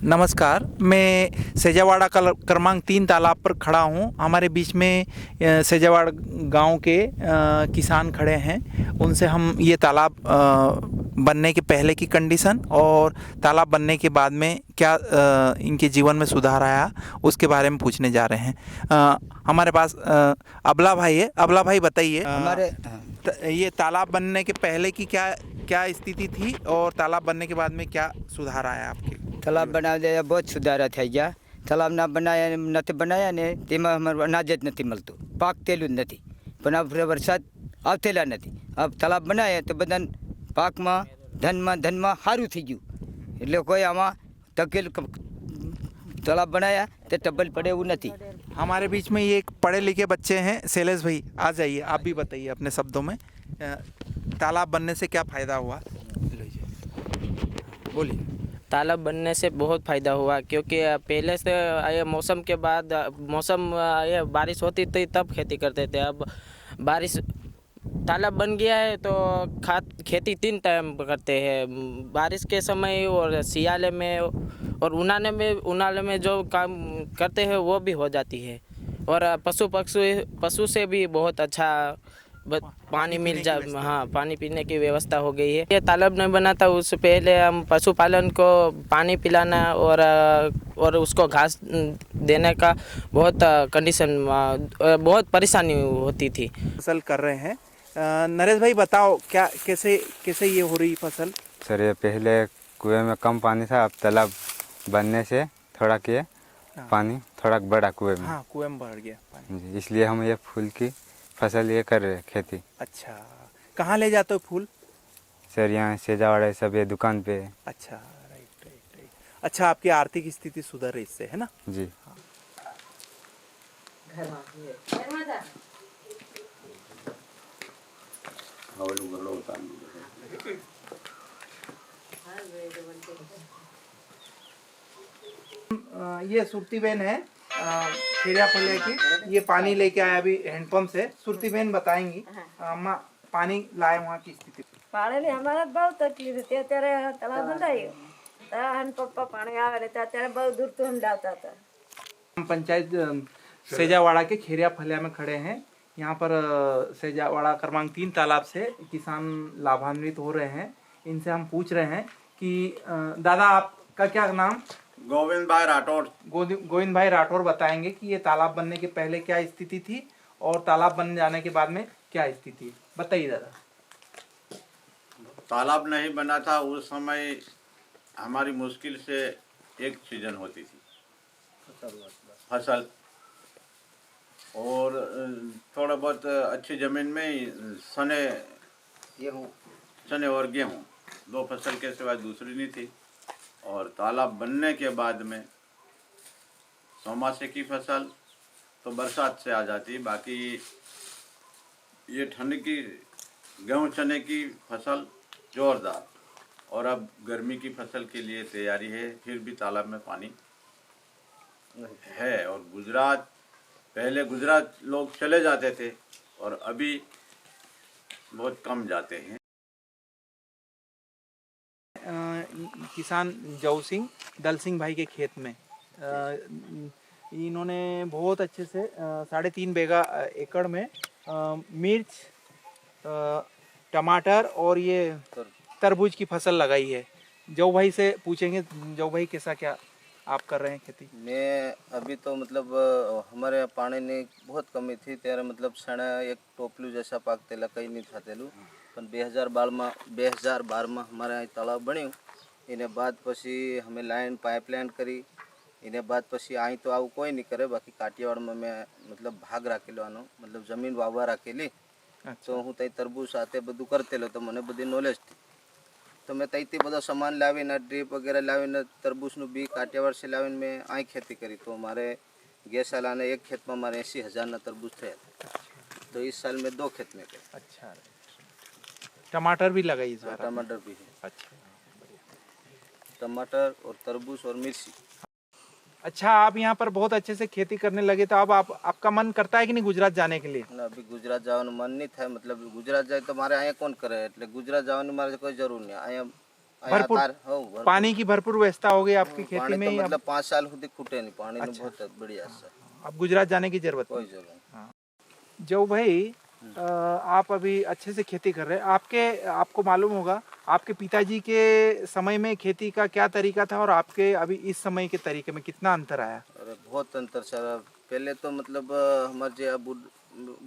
नमस्कार, मैं सेजावाड़ा क्रमांक 3 तालाब पर खड़ा हूँ। हमारे बीच में सेजावाड़ा गांव के किसान खड़े हैं। उनसे हम ये तालाब बनने के पहले की कंडीशन और तालाब बनने के बाद में क्या इनके जीवन में सुधार आया उसके बारे में पूछने जा रहे हैं। हमारे पास अबला भाई है। अबला भाई बताइए, ये तालाब बनने के पहले की क्या क्या स्थिति थी और तालाब बनने के बाद में क्या सुधार आया आपके? तालाब बना दिया, बहुत सुधारा था। गया तालाब ना बनाया નથી બનાયા ને તેમાં અમારું અનાજ જ નથી મળતું, પાક તેલું જ નથી, પણ આ વરસાદ આવતેલા નથી. अब तालाब બનાયા તો બધા પાકમાં ધનમાં સારું થઈ ગયું. એટલે કોઈ આમાં તકેલ तालाब बनाया तो टब्बल पड़े वो नहीं. हमारे बीच में ये एक पढ़े लिखे बच्चे हैं, शैलेश भाई आ जाइए, आप भी बताइए अपने शब्दों में तालाब बनने से क्या फ़ायदा हुआ, बोलिए। तालाब बनने से बहुत फ़ायदा हुआ, क्योंकि पहले से ये मौसम के बाद ये बारिश होती थी तब खेती करते थे। अब बारिश तालाब बन गया है तो खेती 3 टाइम करते हैं, बारिश के समय और सियाले में और उनाले में जो काम करते हैं वो भी हो जाती है। और पशु से भी बहुत अच्छा पानी मिल जा, हाँ, पानी पीने की व्यवस्था हो गई है। ये तालाब नहीं बना था उससे पहले हम पशुपालन को पानी पिलाना और उसको घास देने का बहुत कंडीशन, बहुत परेशानी होती थी। फसल कर रहे हैं। नरेश भाई बताओ, क्या कैसे ये हो रही फसल? सर, ये पहले कुएं में कम पानी था, अब तालाब बनने से थोड़ा किए पानी थोड़ा बढ़ा कुएं में। हाँ, कुएं में बढ़ गया पानी जी, इसलिए हम ये फूल की फसल ये कर रहे हैं खेती। अच्छा, कहाँ ले जाते हो फूल? सर, यहाँ सेजावाड़ा सब ये दुकान पे। अच्छा, राइट। अच्छा, आपकी आर्थिक स्थिति सुधर रही इससे, है ना? जी। ये सुरती बहन है खीरिया फलिया की, ये पानी लेके आया अभी हैंडपंप से। सुरती बहन बताएंगी अम्मा पानी लाए वहाँ की स्थिति। પાણીની અમારે બહુ તકલીફ હતી. અત્યારે તળાવ બંધાયું ત્યારે પપ્પા પાણી આવે ને ત્યારે બહુ દૂર તો हम लाता था. हम पंचायत सेजावाड़ा के खेरिया फलिया में खड़े हैं। यहाँ पर सेजावाड़ा क्रमांक 3 तालाब से किसान लाभान्वित हो रहे हैं। इनसे हम पूछ रहे हैं कि दादा आपका क्या नाम? गोविंद भाई राठौर। गोविंद भाई राठौर बताएंगे कि ये तालाब बनने के पहले क्या स्थिति थी और तालाब बन जाने के बाद में क्या स्थिति है, बताइए दादा। तालाब नहीं बना था उस समय हमारी मुश्किल से एक सीजन होती थी फसल, और थोड़ा बहुत अच्छी ज़मीन में चने और गेहूँ, 2 फसल के सिवाय दूसरी नहीं थी। और तालाब बनने के बाद में चौमासे की फसल तो बरसात से आ जाती, बाकी ये ठंड की गेहूँ चने की फसल जोरदार, और अब गर्मी की फसल के लिए तैयारी है। फिर भी तालाब में पानी है। और पहले गुजरात लोग चले जाते थे और अभी बहुत कम जाते हैं। किसान जऊ सिंह दल सिंह भाई के खेत में इन्होंने बहुत अच्छे से 3.5 बीघा एकड़ में मिर्च, टमाटर और ये तरबूज की फसल लगाई है। जऊ भाई से पूछेंगे, जऊ भाई कैसा क्या आप कर रहे हैं खेती? मैं अभी तो मतलब हमारे पानी ने बहुत कमी थी त्यारे मतलब सणा एक टोपलू जैसा पाक तेला कहीं नहीं था तेलू, पण 2012 में हमारे यहाँ तालाब बन्યું. એને बाद पछी हमें लाइन पाइपलाइन करी. એને बाद पछी आई तो आવું कोई नहीं करे, बाकी काठियावाड़ में मैं मतलब भाग राखेलो आनो, मतलब जमीन वाववा राखेली. तो हूँ तई तरबूज साथे बधु करतेलो, तो मने बधी नॉलेज थी. तो मैं तईથી બધો सामान लावीने ड्रीप वगैरह लावीने तरबूजનું बी काठियावाड़ से लावीने मैं आई खेती करी. तो मारे गए साल आने एक खेत में मारे 80,000 ना तरबूज थे. तो इस साल में 2 खेत में थे. अच्छा, टमाटर भी लगाई इस बार? टमाटर भी है. अच्छा, टमाटर और तरबूज और मिर्ची. अच्छा, आप यहाँ पर बहुत अच्छे से खेती करने लगे, तो अब आपका मन करता है कि नहीं गुजरात जाने के लिए? ना, अभी गुजरात जाने मन नहीं था. मतलब गुजरात जाए तो मारे अँ कौन करे, એટલે गुजरात जाने मारे कोई जरूर नहीं. अँ भरपूर भरपूर पानी की भरपूर व्यवस्था हो गई आपकी खेती पानी में तो ही। अब मतलब 5 साल खुद खुटे नहीं पानी ने बहुत बढ़िया सर अब गुजरात जाने की जरूरत कोई नहीं। जगह जो भाई आप अभी अच्छे से खेती कर रहे हैं, आपको मालूम होगा आपके पिताजी के समय में खेती का क्या तरीका था और आपके अभी इस समय के तरीके में कितना अंतर आया? अरे बहुत अंतर सर पहले तो मतलब हमारे जे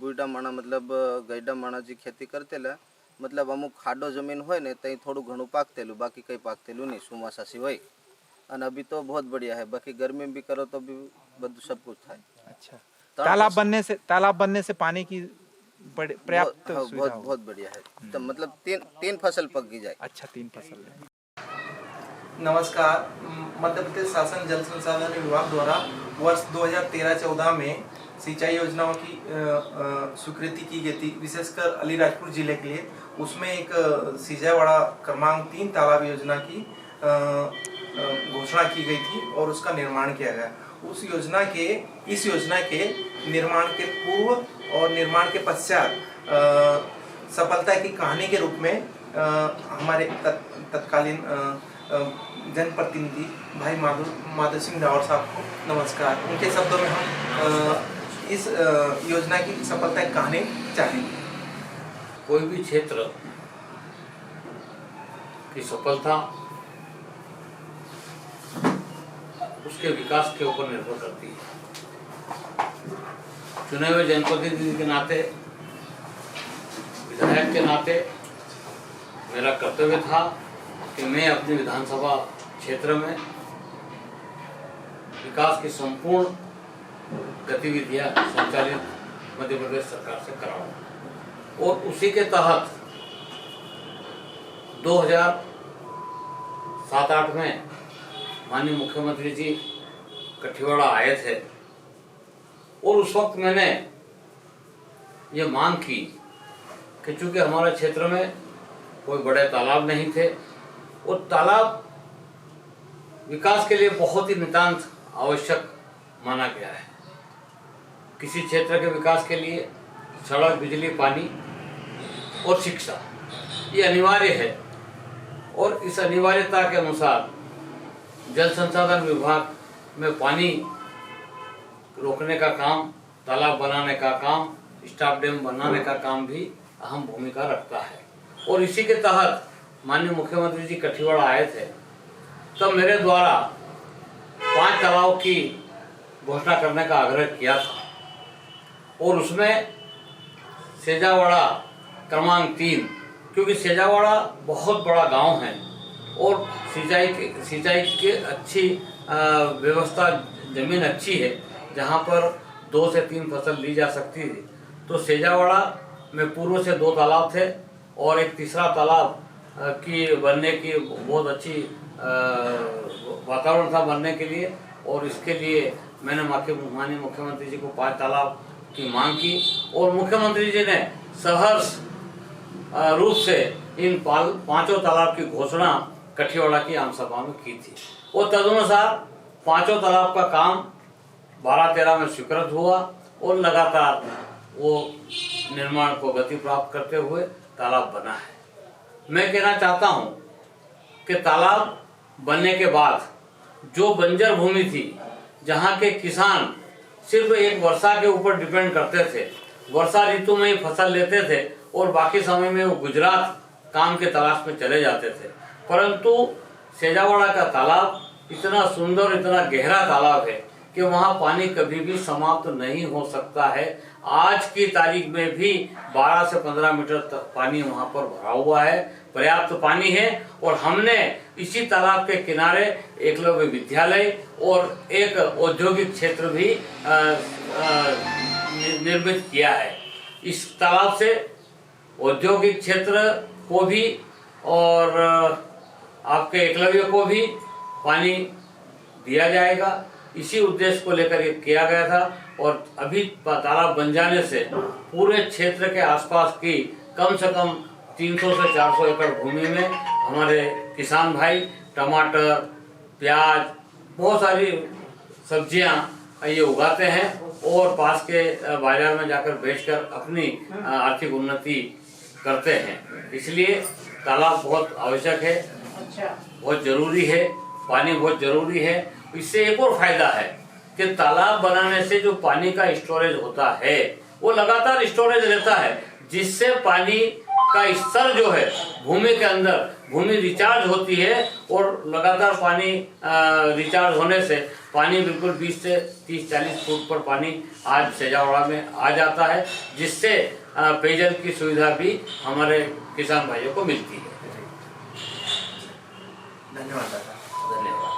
बूढ़ा माणा मतलब गैडा माणा जी खेती करते ला मतलब अमुक खाडो जमीन होय ने तई थोड़ू घणू पाकतेलू बाकी कई पाकतेलू नहीं सुमासा सिवाय અને अभी तो बहुत बढ़िया है बाकी गर्मी में भी करो तो भी બધું सब कुछ થાય। अच्छा, तालाब बनने से पानी की पर्याप्त हाँ, सुविधा बहुत हो। बहुत बढ़िया है तो मतलब तीन फसल पक गई जाए। अच्छा, 3 फसल है। नमस्कार, मध्य प्रदेश शासन जल संसाधन विभाग द्वारा वर्ष 2013-14 में सिंचाई योजनाओं की स्वीकृति की गई थी, विशेषकर अलीराजपुर जिले के लिए। उसमें एक सिंचाईवाड़ा क्रमांक 3 तालाब योजना की घोषणा की गई थी और उसका निर्माण किया गया। इस योजना के निर्माण के पूर्व और निर्माण के पश्चात सफलता की कहानी के रूप में हमारे तत्कालीन जनप्रतिनिधि भाई माधव सिंह रावत साहब को नमस्कार। उनके शब्दों में हम इस योजना की सफलता की कहानी चाहेंगे। कोई भी क्षेत्र की सफलता उसके विकास के ऊपर निर्भर करती है। चुने हुए जनप्रतिनिधि के नाते, विधायक के नाते मेरा कर्तव्य था कि मैं अपने विधानसभा क्षेत्र में विकास की संपूर्ण गतिविधियां संचालित मध्य प्रदेश सरकार से कराऊं और उसी के तहत 2007-8 में माननीय मुख्यमंत्री जी कठियावाड़ा आए थे और उस वक्त मैंने ये मांग की कि चूंकि हमारे क्षेत्र में कोई बड़े तालाब नहीं थे और तालाब विकास के लिए बहुत ही नितांत आवश्यक माना गया है। किसी क्षेत्र के विकास के लिए सड़क, बिजली, पानी और शिक्षा ये अनिवार्य है और इस अनिवार्यता के अनुसार जल संसाधन विभाग में पानी रोकने का काम, तालाब बनाने का काम, स्टॉप डैम बनाने का काम भी अहम भूमिका रखता है। और इसी के तहत माननीय मुख्यमंत्री जी कठियावाड़ा आए थे तब मेरे द्वारा 5 तालाबों की घोषणा करने का आग्रह किया था और उसमें सेजावाड़ा क्रमांक 3, क्योंकि सेजावाड़ा बहुत बड़ा गांव है और सिंचाई की अच्छी व्यवस्था, जमीन अच्छी है जहां पर 2 से 3 फसल ली जा सकती थी। तो सेजावाड़ा में पूर्व से 2 तालाब थे और एक तीसरा तालाब की बनने की बहुत अच्छी वातावरण था बनने के लिए और इसके लिए मैंने माननीय मुख्यमंत्री जी को 5 तालाब की मांग की और मुख्यमंत्री जी ने सहर्ष रूप से इन 5 तालाब की घोषणा कठियावाड़ा की आम सभा में की थी और तदनुसार 5 तालाब का काम 12-13 में स्वीकृत हुआ और लगातार वो निर्माण को गति प्राप्त करते हुए तालाब बना है। मैं कहना चाहता हूँ कि तालाब बनने के बाद जो बंजर भूमि थी, जहाँ के किसान सिर्फ एक वर्षा के ऊपर डिपेंड करते थे, वर्षा ऋतु में ही फसल लेते थे और बाकी समय में वो गुजरात काम के तलाश में चले जाते थे, परंतु सेजावाड़ा का तालाब इतना सुंदर, इतना गहरा तालाब है कि वहाँ पानी कभी भी समाप्त नहीं हो सकता है। आज की तारीख में भी 12 से 15 मीटर तक पानी वहाँ पर भरा हुआ है, पर्याप्त पानी है और हमने इसी तालाब के किनारे एकलव्य विद्यालय और एक औद्योगिक क्षेत्र भी निर्मित किया है। इस तालाब से औद्योगिक क्षेत्र को भी और आपके एकलव्य को भी पानी दिया जाएगा। इसी उद्देश्य को लेकर ये किया गया था और अभी तालाब बन जाने से पूरे क्षेत्र के आसपास की कम से कम 300 से 400 एकड़ भूमि में हमारे किसान भाई टमाटर, प्याज, बहुत सारी सब्जियां ये उगाते हैं और पास के बाजार में जाकर बेचकर अपनी आर्थिक उन्नति करते हैं। इसलिए तालाब बहुत आवश्यक है बहुत ज़रूरी है, पानी बहुत ज़रूरी है। इससे एक और फायदा है कि तालाब बनाने से जो पानी का स्टोरेज होता है वो लगातार स्टोरेज रहता है, जिससे पानी का स्तर जो है भूमि के अंदर, भूमि रिचार्ज होती है और लगातार पानी रिचार्ज होने से पानी बिल्कुल 20 से 30-40 फुट पर पानी आज सेजावाड़ा में आ जाता है, जिससे पेयजल की सुविधा भी हमारे किसान भाइयों को मिलती है। धन्यवाद दादा। धन्यवाद।